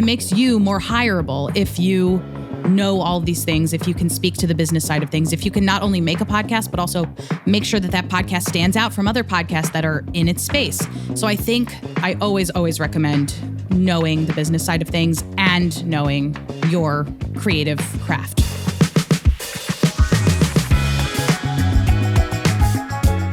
It makes you more hireable if you know all of these things, if you can speak to the business side of things, if you can not only make a podcast, but also make sure that that podcast stands out from other podcasts that are in its space. So I think I always recommend knowing the business side of things and knowing your creative craft.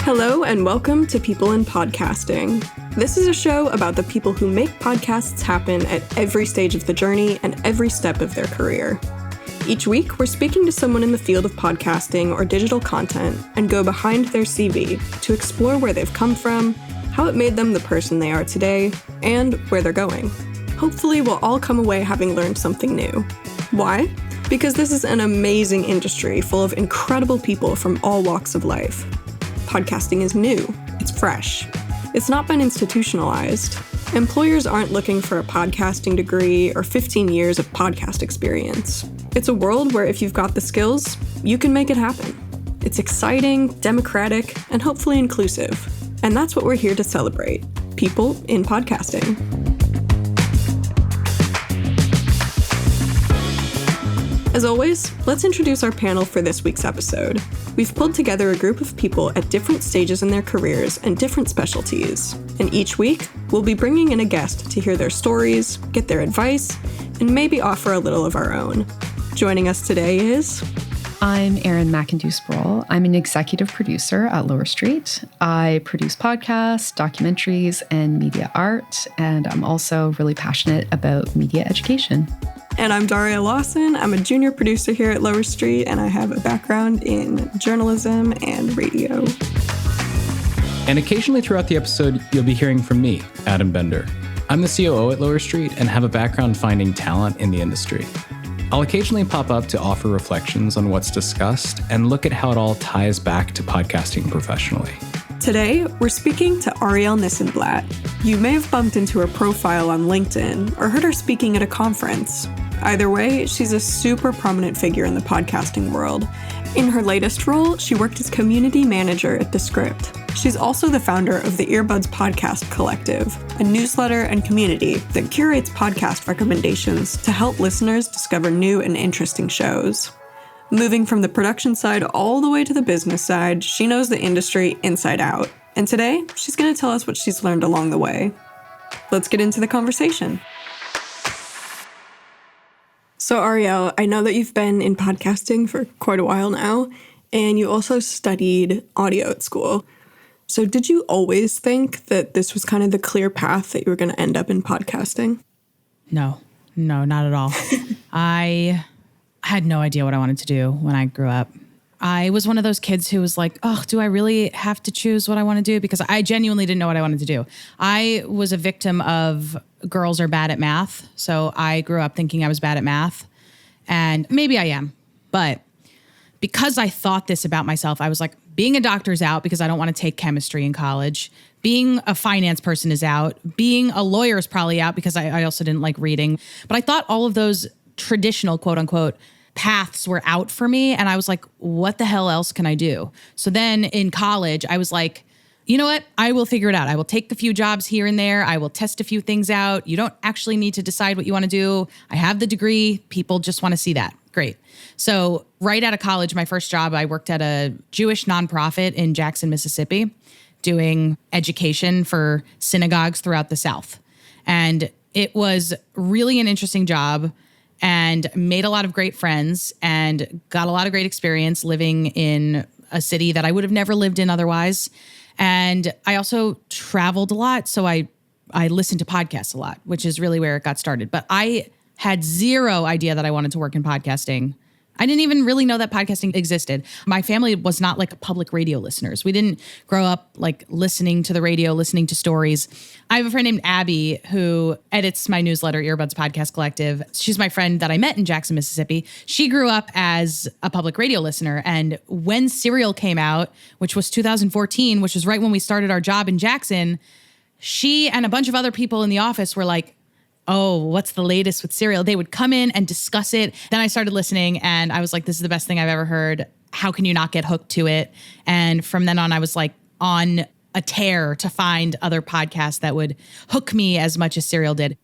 Hello and welcome to People in Podcasting. This is a show about the people who make podcasts happen at every stage of the journey and every step of their career. Each week, we're speaking to someone in the field of podcasting or digital content and go behind their CV to explore where they've come from, how it made them the person they are today, and where they're going. Hopefully, we'll all come away having learned something new. Why? Because this is an amazing industry full of incredible people from all walks of life. Podcasting is new. It's fresh. It's not been institutionalized. Employers aren't looking for a podcasting degree or 15 years of podcast experience. It's a world where if you've got the skills, you can make it happen. It's exciting, democratic, and hopefully inclusive. And that's what we're here to celebrate. People in podcasting. As always, let's introduce our panel for this week's episode. We've pulled together a group of people at different stages in their careers and different specialties. And each week, we'll be bringing in a guest to hear their stories, get their advice, and maybe offer a little of our own. Joining us today is... I'm Erin McIndoe-Sproul. I'm an executive producer at Lower Street. I produce podcasts, documentaries, and media art, and I'm also really passionate about media education. And I'm Arielle Lawson. I'm a junior producer here at Lower Street, and I have a background in journalism and radio. And occasionally throughout the episode, you'll be hearing from me, Adam Bender. I'm the COO at Lower Street and have a background finding talent in the industry. I'll occasionally pop up to offer reflections on what's discussed and look at how it all ties back to podcasting professionally. Today, we're speaking to Arielle Nissenblatt. You may have bumped into her profile on LinkedIn or heard her speaking at a conference. Either way, she's a super prominent figure in the podcasting world. In her latest role, she worked as community manager at Descript. She's also the founder of the Earbuds Podcast Collective, a newsletter and community that curates podcast recommendations to help listeners discover new and interesting shows. Moving from the production side all the way to the business side, she knows the industry inside out. And today, she's going to tell us what she's learned along the way. Let's get into the conversation. So Arielle, I know that you've been in podcasting for quite a while now, and you also studied audio at school. So did you always think that this was kind of the clear path that you were going to end up in podcasting? No, not at all. I had no idea what I wanted to do when I grew up. I was one of those kids who was like, oh, do I really have to choose what I want to do? Because I genuinely didn't know what I wanted to do. I was a victim of girls are bad at math. So I grew up thinking I was bad at math. And maybe I am. But because I thought this about myself, I was like, being a doctor's out because I don't want to take chemistry in college. Being a finance person is out. Being a lawyer is probably out because I also didn't like reading. But I thought all of those traditional, quote unquote, paths were out for me. And I was like, what the hell else can I do? So then in college, I was like, you know what? I will figure it out. I will take a few jobs here and there. I will test a few things out. You don't actually need to decide what you want to do. I have the degree. People just want to see that. Great. So right out of college, my first job, I worked at a Jewish nonprofit in Jackson, Mississippi, doing education for synagogues throughout the South. And it was really an interesting job and made a lot of great friends and got a lot of great experience living in a city that I would have never lived in otherwise. And I also traveled a lot. So I listened to podcasts a lot, which is really where it got started. But I had zero idea that I wanted to work in podcasting. I didn't even really know that podcasting existed. My family was not like public radio listeners. We didn't grow up like listening to the radio, listening to stories. I have a friend named Abby who edits my newsletter, Earbuds Podcast Collective. She's my friend that I met in Jackson, Mississippi. She grew up as a public radio listener. And when Serial came out, which was 2014, which was right when we started our job in Jackson, she and a bunch of other people in the office were like, oh, what's the latest with Serial? They would come in and discuss it. Then I started listening and I was like, this is the best thing I've ever heard. How can you not get hooked to it? And from then on, I was like on a tear to find other podcasts that would hook me as much as Serial did.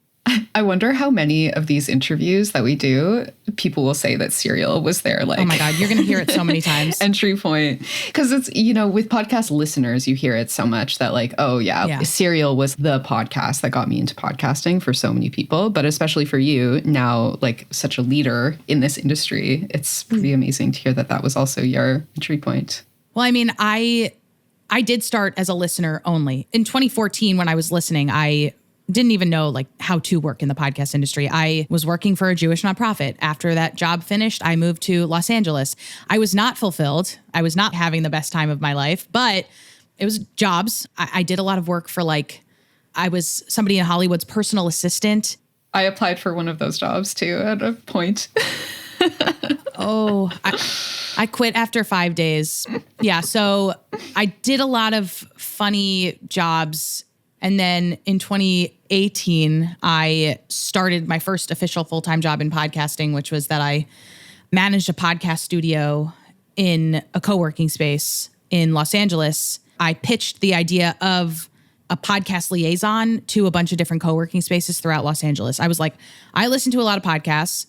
I wonder how many of these interviews that we do, people will say that Serial was their like, oh my God, you're going to hear it so many times. Entry point. Because it's, you know, with podcast listeners, you hear it so much that like, oh yeah, Serial was the podcast that got me into podcasting for so many people. But especially for you now, like such a leader in this industry, it's pretty amazing to hear that that was also your entry point. Well, I mean, I did start as a listener only. In 2014, when I was listening, I didn't even know like how to work in the podcast industry. I was working for a Jewish nonprofit. After that job finished, I moved to Los Angeles. I was not fulfilled. I was not having the best time of my life, but it was jobs. I did a lot of work for like, I was somebody in Hollywood's personal assistant. I applied for one of those jobs too at a point. I quit after 5 days. Yeah. So I did a lot of funny jobs. And then in 2018, I started my first official full-time job in podcasting, which was that I managed a podcast studio in a co-working space in Los Angeles. I pitched the idea of a podcast liaison to a bunch of different co-working spaces throughout Los Angeles. I was like, I listen to a lot of podcasts.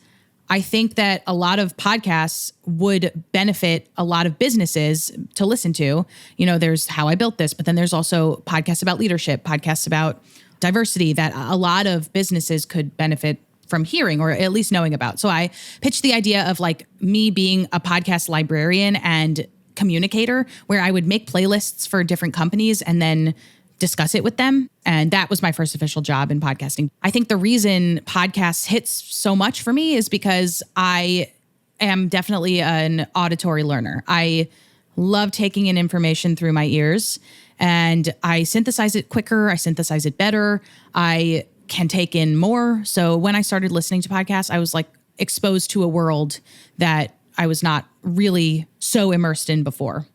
I think that a lot of podcasts would benefit a lot of businesses to listen to. You know, there's How I Built This, but then there's also podcasts about leadership, podcasts about diversity that a lot of businesses could benefit from hearing or at least knowing about. So I pitched the idea of like me being a podcast librarian and communicator where I would make playlists for different companies and then discuss it with them. And that was my first official job in podcasting. I think the reason podcasts hits so much for me is because I am definitely an auditory learner. I love taking in information through my ears and I synthesize it quicker. I synthesize it better. I can take in more. So when I started listening to podcasts, I was like exposed to a world that I was not really so immersed in before.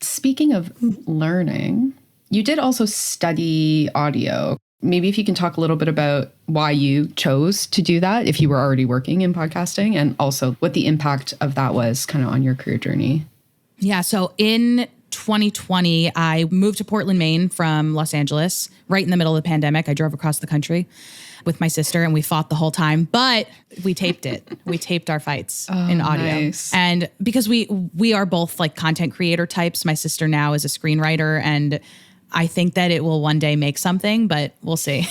Speaking of learning, you did also study audio. Maybe if you can talk a little bit about why you chose to do that, if you were already working in podcasting, and also what the impact of that was kind of on your career journey. Yeah. So in 2020, I moved to Portland, Maine from Los Angeles, right in the middle of the pandemic. I drove across the country with my sister and we fought the whole time, but we taped it. We taped our fights in audio. Nice. And because we are both like content creator types, my sister now is a screenwriter and I think that it will one day make something, but we'll see.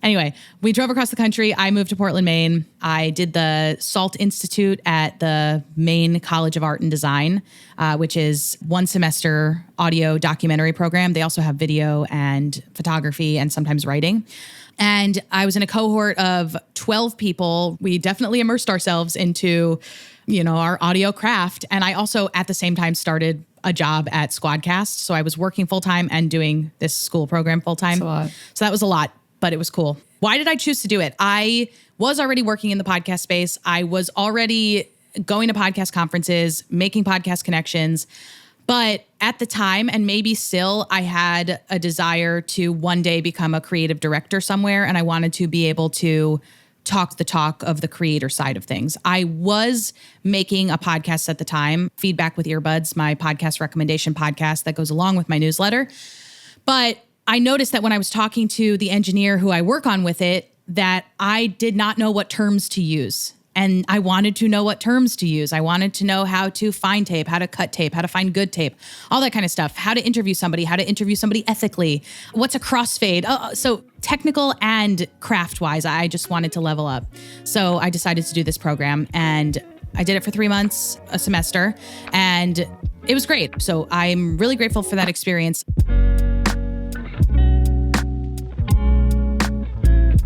Anyway, we drove across the country. I moved to Portland, Maine. I did the SALT Institute at the Maine College of Art and Design, which is one semester audio documentary program. They also have video and photography and sometimes writing. And I was in a cohort of 12 people. We definitely immersed ourselves into, you know, our audio craft. And I also at the same time started a job at Squadcast. So I was working full-time and doing this school program full-time. So that was a lot, but it was cool. Why did I choose to do it? I was already working in the podcast space. I was already going to podcast conferences, making podcast connections. But at the time, and maybe still, I had a desire to one day become a creative director somewhere. And I wanted to be able to talk the talk of the creator side of things. I was making a podcast at the time, Feedback with Earbuds, my podcast recommendation podcast that goes along with my newsletter. But I noticed that when I was talking to the engineer who I work on with it, that I did not know what terms to use. And I wanted to know what terms to use. I wanted to know how to find tape, how to cut tape, how to find good tape, all that kind of stuff, how to interview somebody ethically, what's a crossfade. So technical and craft-wise, I just wanted to level up. So I decided to do this program and I did it for 3 months, a semester, and it was great. So I'm really grateful for that experience.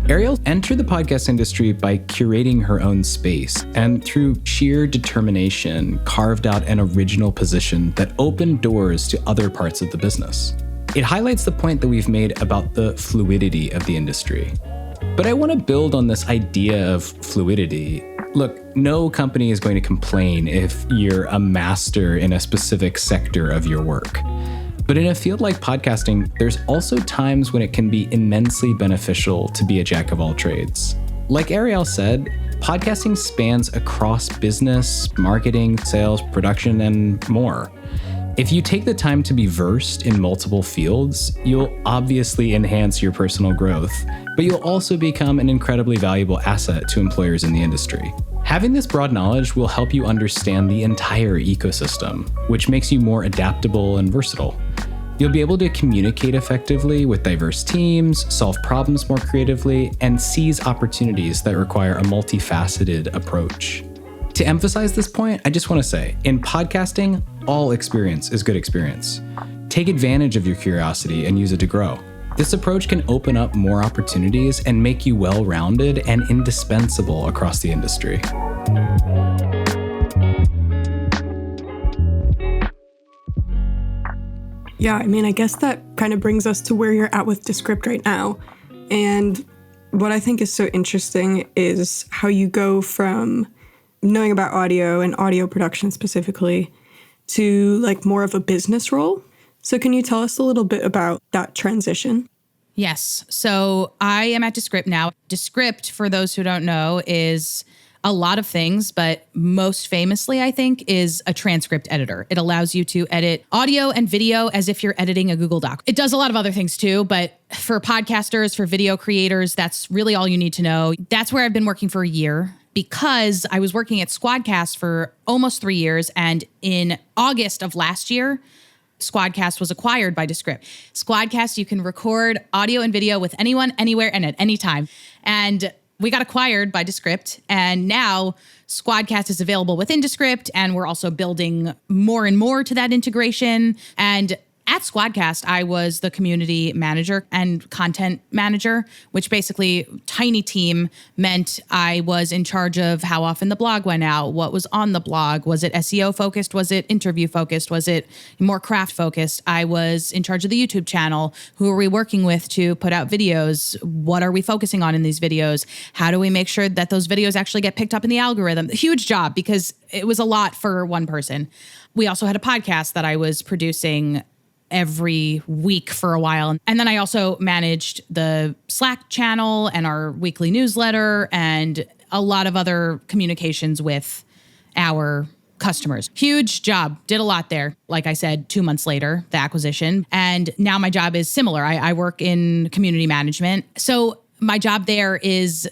Arielle entered the podcast industry by curating her own space and through sheer determination carved out an original position that opened doors to other parts of the business. It highlights the point that we've made about the fluidity of the industry. But I want to build on this idea of fluidity. Look, no company is going to complain if you're a master in a specific sector of your work. But in a field like podcasting, there's also times when it can be immensely beneficial to be a jack of all trades. Like Arielle said, podcasting spans across business, marketing, sales, production, and more. If you take the time to be versed in multiple fields, you'll obviously enhance your personal growth, but you'll also become an incredibly valuable asset to employers in the industry. Having this broad knowledge will help you understand the entire ecosystem, which makes you more adaptable and versatile. You'll be able to communicate effectively with diverse teams, solve problems more creatively, and seize opportunities that require a multifaceted approach. To emphasize this point, I just want to say, in podcasting, all experience is good experience. Take advantage of your curiosity and use it to grow. This approach can open up more opportunities and make you well-rounded and indispensable across the industry. Yeah, I mean, I guess that kind of brings us to where you're at with Descript right now. And what I think is so interesting is how you go from knowing about audio and audio production specifically to like more of a business role. So can you tell us a little bit about that transition? Yes. So I am at Descript now. Descript, for those who don't know, is a lot of things, but most famously, I think, is a transcript editor. It allows you to edit audio and video as if you're editing a Google Doc. It does a lot of other things too, but for podcasters, for video creators, that's really all you need to know. That's where I've been working for a year, because I was working at Squadcast for almost 3 years. And in August of last year, Squadcast was acquired by Descript. Squadcast, you can record audio and video with anyone, anywhere, and at any time. And we got acquired by Descript, and now Squadcast is available within Descript, and we're also building more and more to that integration. And at Squadcast, I was the community manager and content manager, which basically, tiny team, meant I was in charge of how often the blog went out, what was on the blog. Was it SEO focused? Was it interview focused? Was it more craft focused? I was in charge of the YouTube channel. Who are we working with to put out videos? What are we focusing on in these videos? How do we make sure that those videos actually get picked up in the algorithm? Huge job, because it was a lot for one person. We also had a podcast that I was producing every week for a while. And then I also managed the Slack channel and our weekly newsletter and a lot of other communications with our customers. Huge job. Did a lot there. Like I said, 2 months later, the acquisition. And now my job is similar. I work in community management. So my job there is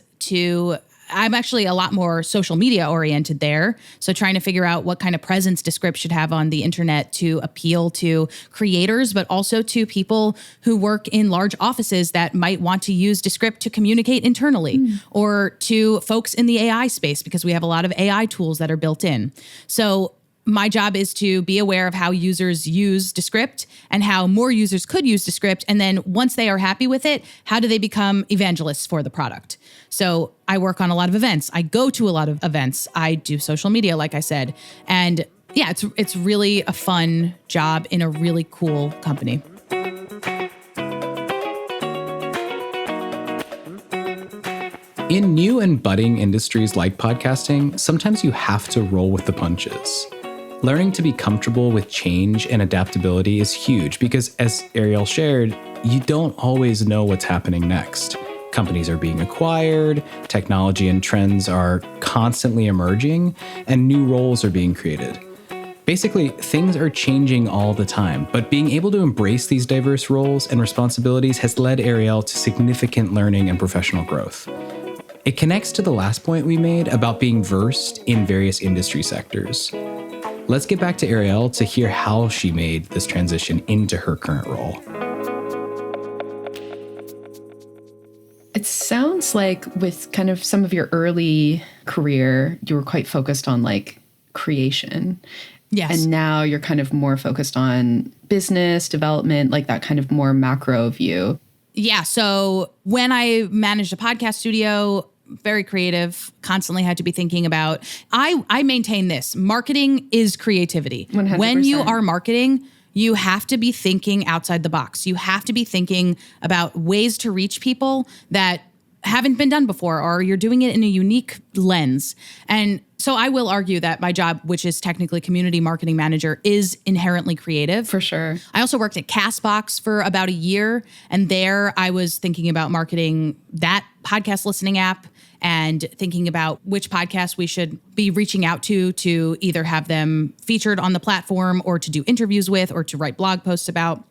I'm actually a lot more social media oriented there. So trying to figure out what kind of presence Descript should have on the internet to appeal to creators, but also to people who work in large offices that might want to use Descript to communicate internally, or to folks in the AI space, because we have a lot of AI tools that are built in. So my job is to be aware of how users use Descript and how more users could use Descript. And then once they are happy with it, how do they become evangelists for the product? So I work on a lot of events. I go to a lot of events. I do social media, like I said. And yeah, it's really a fun job in a really cool company. In new and budding industries like podcasting, sometimes you have to roll with the punches. Learning to be comfortable with change and adaptability is huge because, as Arielle shared, you don't always know what's happening next. Companies are being acquired, technology and trends are constantly emerging, and new roles are being created. Basically, things are changing all the time, but being able to embrace these diverse roles and responsibilities has led Arielle to significant learning and professional growth. It connects to the last point we made about being versed in various industry sectors. Let's get back to Arielle to hear how she made this transition into her current role. It sounds like with kind of some of your early career, you were quite focused on like creation. Yes. And now you're kind of more focused on business development, like that kind of more macro view. Yeah. So when I managed a podcast studio, very creative, constantly had to be thinking about, I maintain this. Marketing is creativity. 100%. When you are marketing, you have to be thinking outside the box. You have to be thinking about ways to reach people that haven't been done before, or you're doing it in a unique lens. And so I will argue that my job, which is technically community marketing manager, is inherently creative. For sure. I also worked at Castbox for about a year, and there I was thinking about marketing that podcast listening app and thinking about which podcasts we should be reaching out to either have them featured on the platform or to do interviews with or to write blog posts about.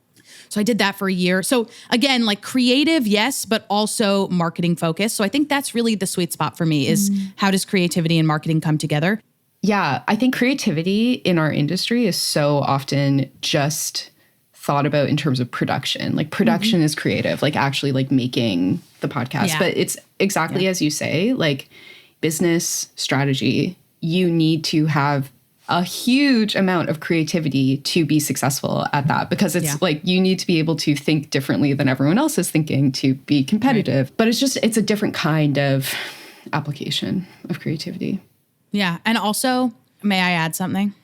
So I did that for a year. So again, like creative, yes, but also marketing focused. So I think that's really the sweet spot for me is how does creativity and marketing come together? Yeah, I think creativity in our industry is so often just thought about in terms of production. Like production is creative, like actually like making the podcast. Yeah. But it's exactly as you say, like business strategy, you need to have a huge amount of creativity to be successful at that, because it's like you need to be able to think differently than everyone else is thinking to be competitive. Right. But it's a different kind of application of creativity. Yeah. And also, may I add something?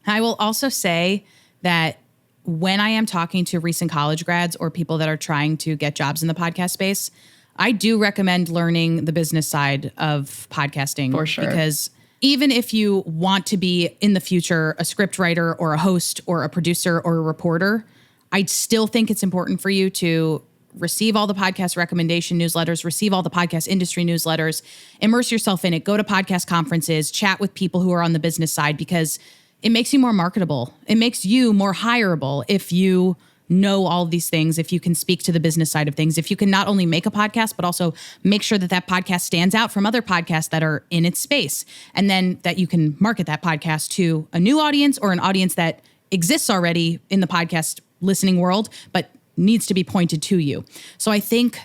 I will also say that when I am talking to recent college grads or people that are trying to get jobs in the podcast space, I do recommend learning the business side of podcasting. For sure. Because even if you want to be in the future a script writer or a host or a producer or a reporter, I still think it's important for you to receive all the podcast recommendation newsletters, receive all the podcast industry newsletters, immerse yourself in it, go to podcast conferences, chat with people who are on the business side, because it makes you more marketable. It makes you more hireable if you know all of these things, if you can speak to the business side of things, if you can not only make a podcast, but also make sure that that podcast stands out from other podcasts that are in its space. And then that you can market that podcast to a new audience or an audience that exists already in the podcast listening world, but needs to be pointed to you. So I think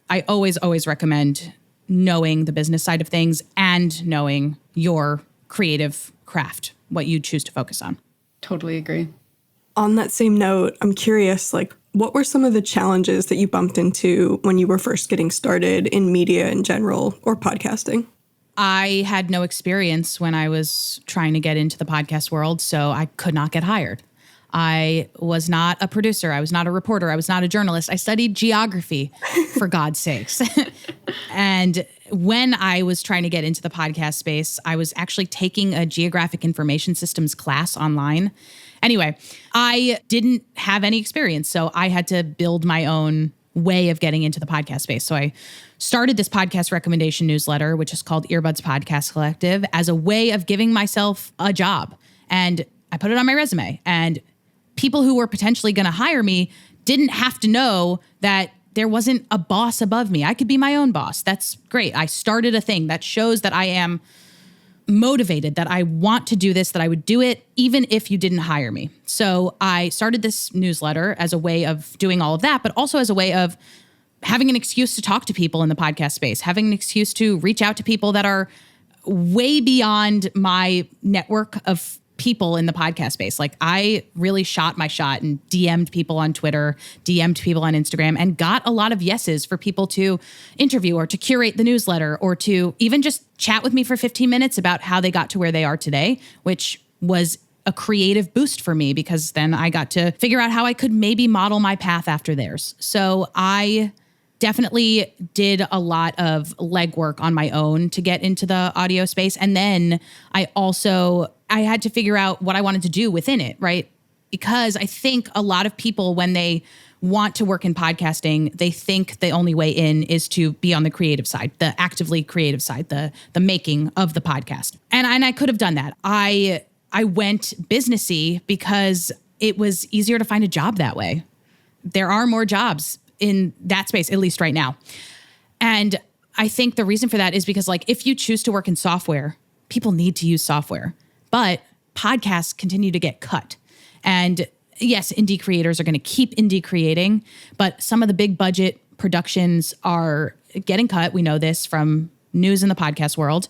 I always recommend knowing the business side of things and knowing your creative craft, what you choose to focus on. Totally agree. On that same note, I'm curious, like, what were some of the challenges that you bumped into when you were first getting started in media in general or podcasting? I had no experience when I was trying to get into the podcast world, so I could not get hired. I was not a producer. I was not a reporter. I was not a journalist. I studied geography, for God's sakes. And when I was trying to get into the podcast space, I was actually taking a geographic information systems class online. Anyway, I didn't have any experience, so I had to build my own way of getting into the podcast space. So I started this podcast recommendation newsletter, which is called Earbuds Podcast Collective, as a way of giving myself a job. And I put it on my resume. And people who were potentially going to hire me didn't have to know that there wasn't a boss above me. I could be my own boss. That's great. I started a thing that shows that I am motivated, that I want to do this, that I would do it even if you didn't hire me. So I started this newsletter as a way of doing all of that, but also as a way of having an excuse to talk to people in the podcast space, having an excuse to reach out to people that are way beyond my network of people in the podcast space. Like I really shot my shot and DM'd people on Twitter, DM'd people on Instagram, and got a lot of yeses for people to interview or to curate the newsletter or to even just chat with me for 15 minutes about how they got to where they are today, which was a creative boost for me because then I got to figure out how I could maybe model my path after theirs. So I definitely did a lot of legwork on my own to get into the audio space. And then I had to figure out what I wanted to do within it, right? Because I think a lot of people, when they want to work in podcasting, they think the only way in is to be on the creative side, the actively creative side, the making of the podcast. And I could have done that. I went businessy because it was easier to find a job that way. There are more jobs in that space, at least right now. And I think the reason for that is because, like, if you choose to work in software, people need to use software. But podcasts continue to get cut. And yes, indie creators are going to keep indie creating, but some of the big budget productions are getting cut. We know this from news in the podcast world.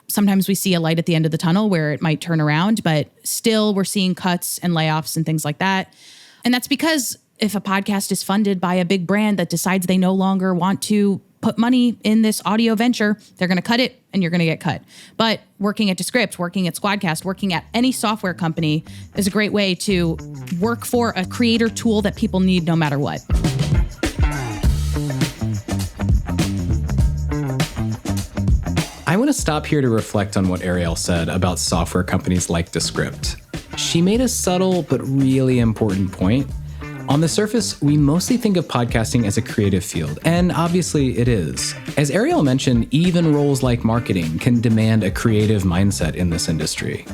Sometimes we see a light at the end of the tunnel where it might turn around, but still we're seeing cuts and layoffs and things like that. And that's because if a podcast is funded by a big brand that decides they no longer want to put money in this audio venture, they're going to cut it and you're going to get cut. But working at Descript, working at Squadcast, working at any software company is a great way to work for a creator tool that people need no matter what. I want to stop here to reflect on what Arielle said about software companies like Descript. She made a subtle but really important point. On the surface, we mostly think of podcasting as a creative field, and obviously it is. As Arielle mentioned, even roles like marketing can demand a creative mindset in this industry.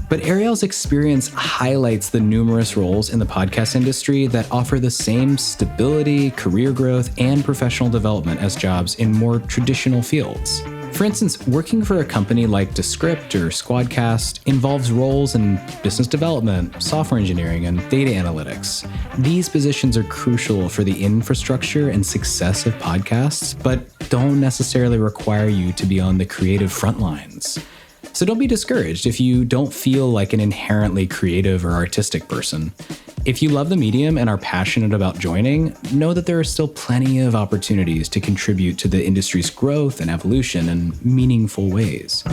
But Arielle's experience highlights the numerous roles in the podcast industry that offer the same stability, career growth, and professional development as jobs in more traditional fields. For instance, working for a company like Descript or Squadcast involves roles in business development, software engineering, and data analytics. These positions are crucial for the infrastructure and success of podcasts, but don't necessarily require you to be on the creative front lines. So don't be discouraged if you don't feel like an inherently creative or artistic person. If you love the medium and are passionate about joining, know that there are still plenty of opportunities to contribute to the industry's growth and evolution in meaningful ways.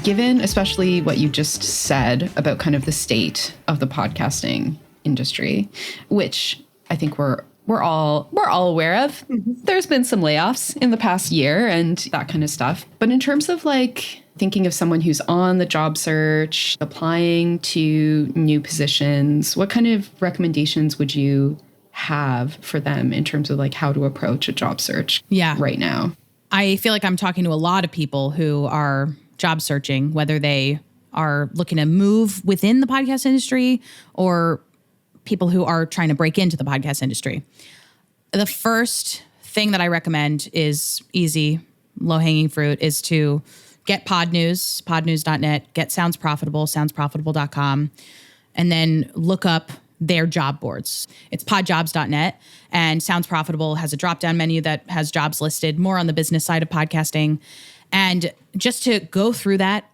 Given especially what you just said about kind of the state of the podcasting industry, which I think we're all aware of. There's been some layoffs in the past year and that kind of stuff. But in terms of like thinking of someone who's on the job search, applying to new positions, what kind of recommendations would you have for them in terms of like how to approach a job search right now? I feel like I'm talking to a lot of people who are job searching, whether they are looking to move within the podcast industry or people who are trying to break into the podcast industry. The first thing that I recommend is easy, low-hanging fruit, is to get Podnews, podnews.net, get Sounds Profitable, soundsprofitable.com, and then look up their job boards. It's podjobs.net, and Sounds Profitable has a drop-down menu that has jobs listed more on the business side of podcasting. And just to go through that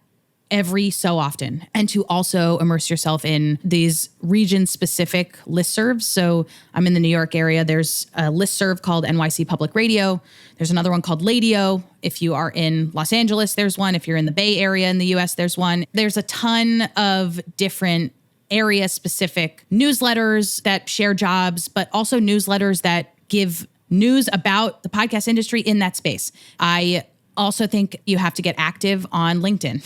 every so often, and to also immerse yourself in these region-specific listservs. So I'm in the New York area. There's a listserv called NYC Public Radio. There's another one called Ladio. If you are in Los Angeles, there's one. If you're in the Bay Area in the US, there's one. There's a ton of different area-specific newsletters that share jobs, but also newsletters that give news about the podcast industry in that space. I also think you have to get active on LinkedIn,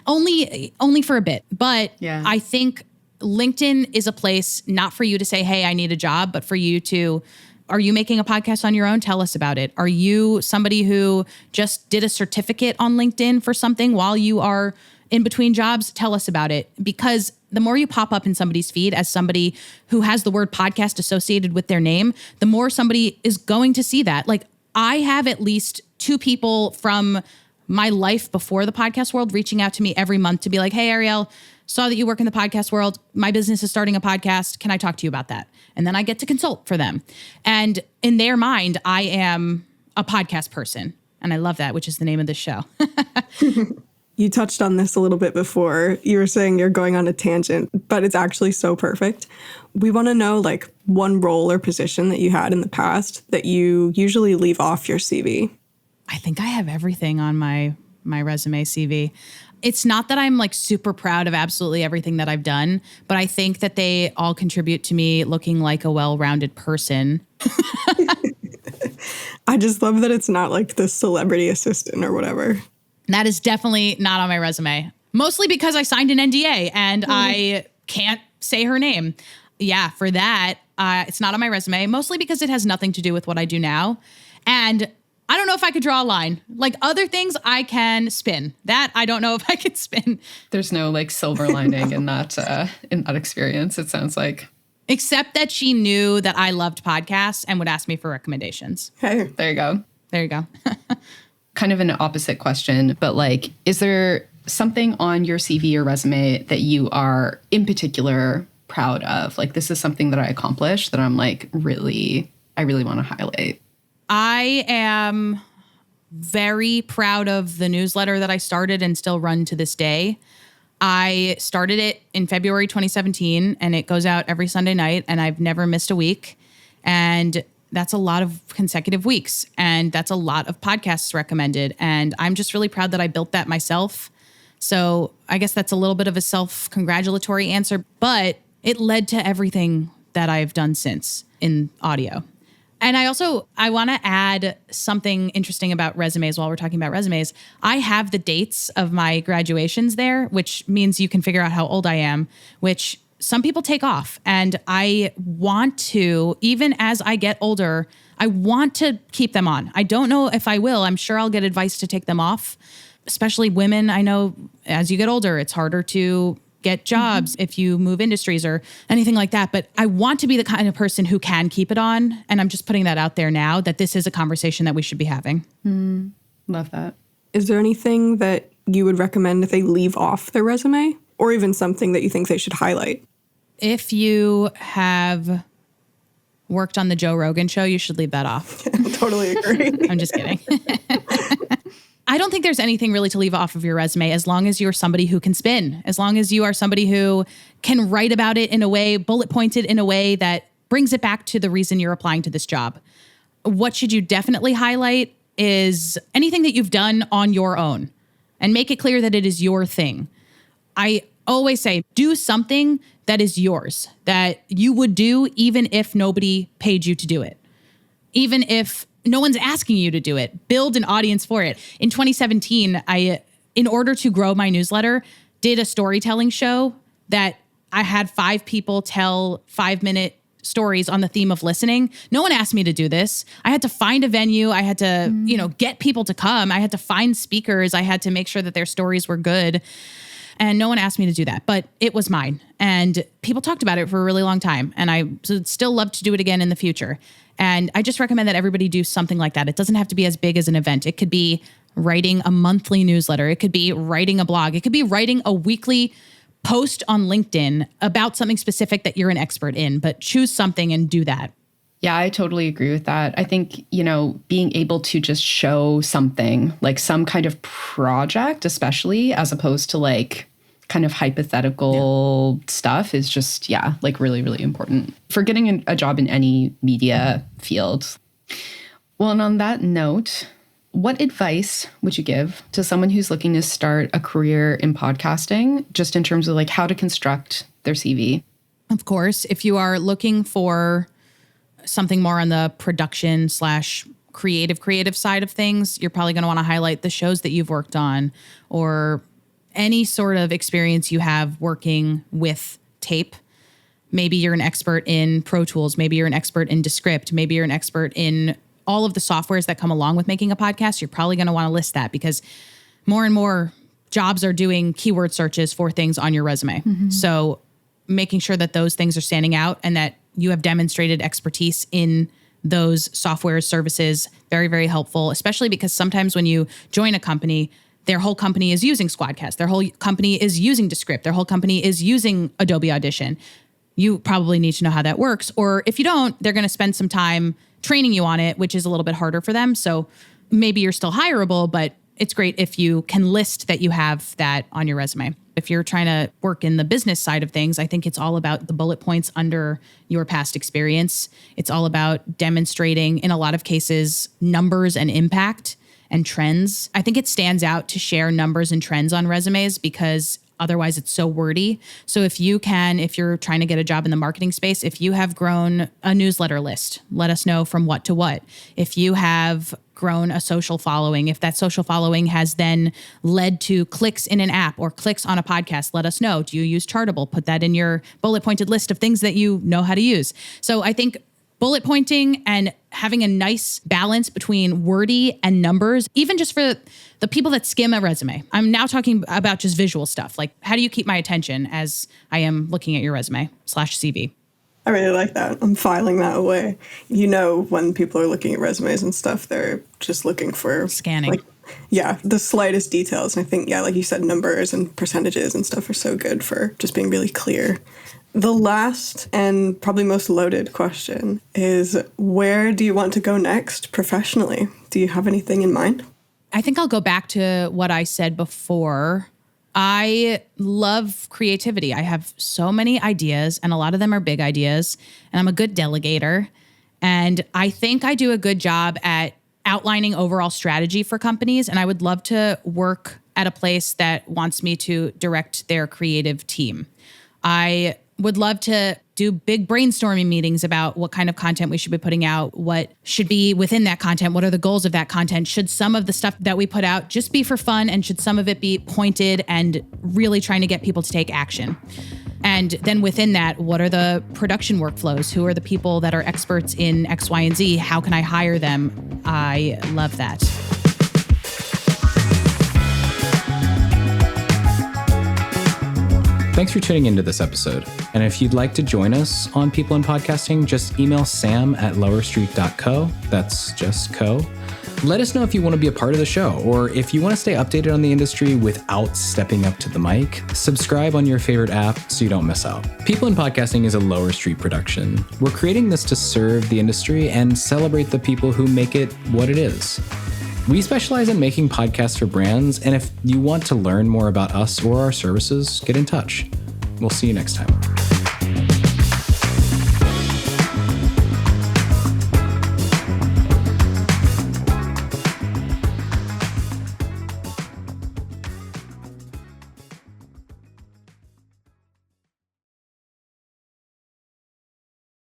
only for a bit. But I think LinkedIn is a place not for you to say, hey, I need a job, but for you to, are you making a podcast on your own? Tell us about it. Are you somebody who just did a certificate on LinkedIn for something while you are in between jobs? Tell us about it. Because the more you pop up in somebody's feed as somebody who has the word podcast associated with their name, the more somebody is going to see that. Like, I have at least 2 people from my life before the podcast world reaching out to me every month to be like, hey, Arielle, saw that you work in the podcast world. My business is starting a podcast. Can I talk to you about that? And then I get to consult for them. And in their mind, I am a podcast person. And I love that, which is the name of this show. You touched on this a little bit before. You were saying you're going on a tangent, but it's actually so perfect. We want to know like one role or position that you had in the past that you usually leave off your CV. I think I have everything on my resume CV. It's not that I'm like super proud of absolutely everything that I've done, but I think that they all contribute to me looking like a well-rounded person. I just love that it's not like the celebrity assistant or whatever. That is definitely not on my resume. Mostly because I signed an NDA and I can't say her name. Yeah, for that, it's not on my resume. Mostly because it has nothing to do with what I do now. And I don't know if I could draw a line. Like other things I can spin. That I don't know if I could spin. There's no like silver lining in that experience, it sounds like. Except that she knew that I loved podcasts and would ask me for recommendations. Hey, there you go. There you go. Kind of an opposite question, but like, is there something on your CV or resume that you are in particular proud of? Like, this is something that I accomplished that I'm like, I really want to highlight. I am very proud of the newsletter that I started and still run to this day. I started it in February 2017 and it goes out every Sunday night and I've never missed a week. And that's a lot of consecutive weeks. And that's a lot of podcasts recommended. And I'm just really proud that I built that myself. So I guess that's a little bit of a self-congratulatory answer, but it led to everything that I've done since in audio. And I want to add something interesting about resumes while we're talking about resumes. I have the dates of my graduations there, which means you can figure out how old I am, which some people take off. And I want to, even as I get older, I want to keep them on. I don't know if I will. I'm sure I'll get advice to take them off, especially women. I know as you get older, it's harder to get jobs if you move industries or anything like that. But I want to be the kind of person who can keep it on. And I'm just putting that out there now that this is a conversation that we should be having. Love that. Is there anything that you would recommend if they leave off their resume, or even something that you think they should highlight? If you have worked on the Joe Rogan show, you should leave that off. Totally agree. I'm just kidding. I don't think there's anything really to leave off of your resume as long as you're somebody who can spin, as long as you are somebody who can write about it in a way, bullet pointed in a way that brings it back to the reason you're applying to this job. What should you definitely highlight is anything that you've done on your own and make it clear that it is your thing. I always say, do something that is yours, that you would do even if nobody paid you to do it. Even if no one's asking you to do it, build an audience for it. In 2017, I, in order to grow my newsletter, did a storytelling show that I had 5 people tell 5-minute stories on the theme of listening. No one asked me to do this. I had to find a venue. I had to, get people to come. I had to find speakers. I had to make sure that their stories were good. And no one asked me to do that, but it was mine. And people talked about it for a really long time. And I would still love to do it again in the future. And I just recommend that everybody do something like that. It doesn't have to be as big as an event. It could be writing a monthly newsletter. It could be writing a blog. It could be writing a weekly post on LinkedIn about something specific that you're an expert in, but choose something and do that. Yeah, I totally agree with that. I think, being able to just show something, like some kind of project, especially as opposed to like kind of hypothetical stuff is just, really, really important for getting a job in any media field. Well, and on that note, what advice would you give to someone who's looking to start a career in podcasting, just in terms of like how to construct their CV? Of course, if you are looking for something more on the production / creative side of things, you're probably going to want to highlight the shows that you've worked on or any sort of experience you have working with tape. Maybe you're an expert in Pro Tools. Maybe you're an expert in Descript. Maybe you're an expert in all of the softwares that come along with making a podcast. You're probably going to want to list that because more and more jobs are doing keyword searches for things on your resume. So making sure that those things are standing out and that you have demonstrated expertise in those software services, very, very helpful, especially because sometimes when you join a company, their whole company is using Squadcast. Their whole company is using Descript. Their whole company is using Adobe Audition. You probably need to know how that works. Or if you don't, they're going to spend some time training you on it, which is a little bit harder for them. So maybe you're still hireable, but it's great if you can list that you have that on your resume. If you're trying to work in the business side of things, I think it's all about the bullet points under your past experience. It's all about demonstrating, in a lot of cases, numbers and impact and trends. I think it stands out to share numbers and trends on resumes because otherwise it's so wordy. So if you're trying to get a job in the marketing space, if you have grown a newsletter list, let us know from what to what. If you have grown a social following, if that social following has then led to clicks in an app or clicks on a podcast, let us know. Do you use Chartable? Put that in your bullet pointed list of things that you know how to use. So I think bullet pointing and having a nice balance between wordy and numbers, even just for the people that skim a resume. I'm now talking about just visual stuff. Like, how do you keep my attention as I am looking at your resume /CV? I really like that. I'm filing that away. When people are looking at resumes and stuff, they're just looking for scanning. The slightest details. And I think, like you said, numbers and percentages and stuff are so good for just being really clear. The last and probably most loaded question is, where do you want to go next professionally? Do you have anything in mind? I think I'll go back to what I said before. I love creativity. I have so many ideas, and a lot of them are big ideas, and I'm a good delegator. And I think I do a good job at outlining overall strategy for companies, and I would love to work at a place that wants me to direct their creative team. I Would love to do big brainstorming meetings about what kind of content we should be putting out, what should be within that content, what are the goals of that content? Should some of the stuff that we put out just be for fun, and should some of it be pointed and really trying to get people to take action? And then within that, what are the production workflows? Who are the people that are experts in X, Y, and Z? How can I hire them? I love that. Thanks for tuning into this episode. And if you'd like to join us on People in Podcasting, just email sam@lowerstreet.co. That's just co. Let us know if you want to be a part of the show, or if you want to stay updated on the industry without stepping up to the mic. Subscribe on your favorite app so you don't miss out. People in Podcasting is a Lower Street production. We're creating this to serve the industry and celebrate the people who make it what it is. We specialize in making podcasts for brands, and if you want to learn more about us or our services, get in touch. We'll see you next time.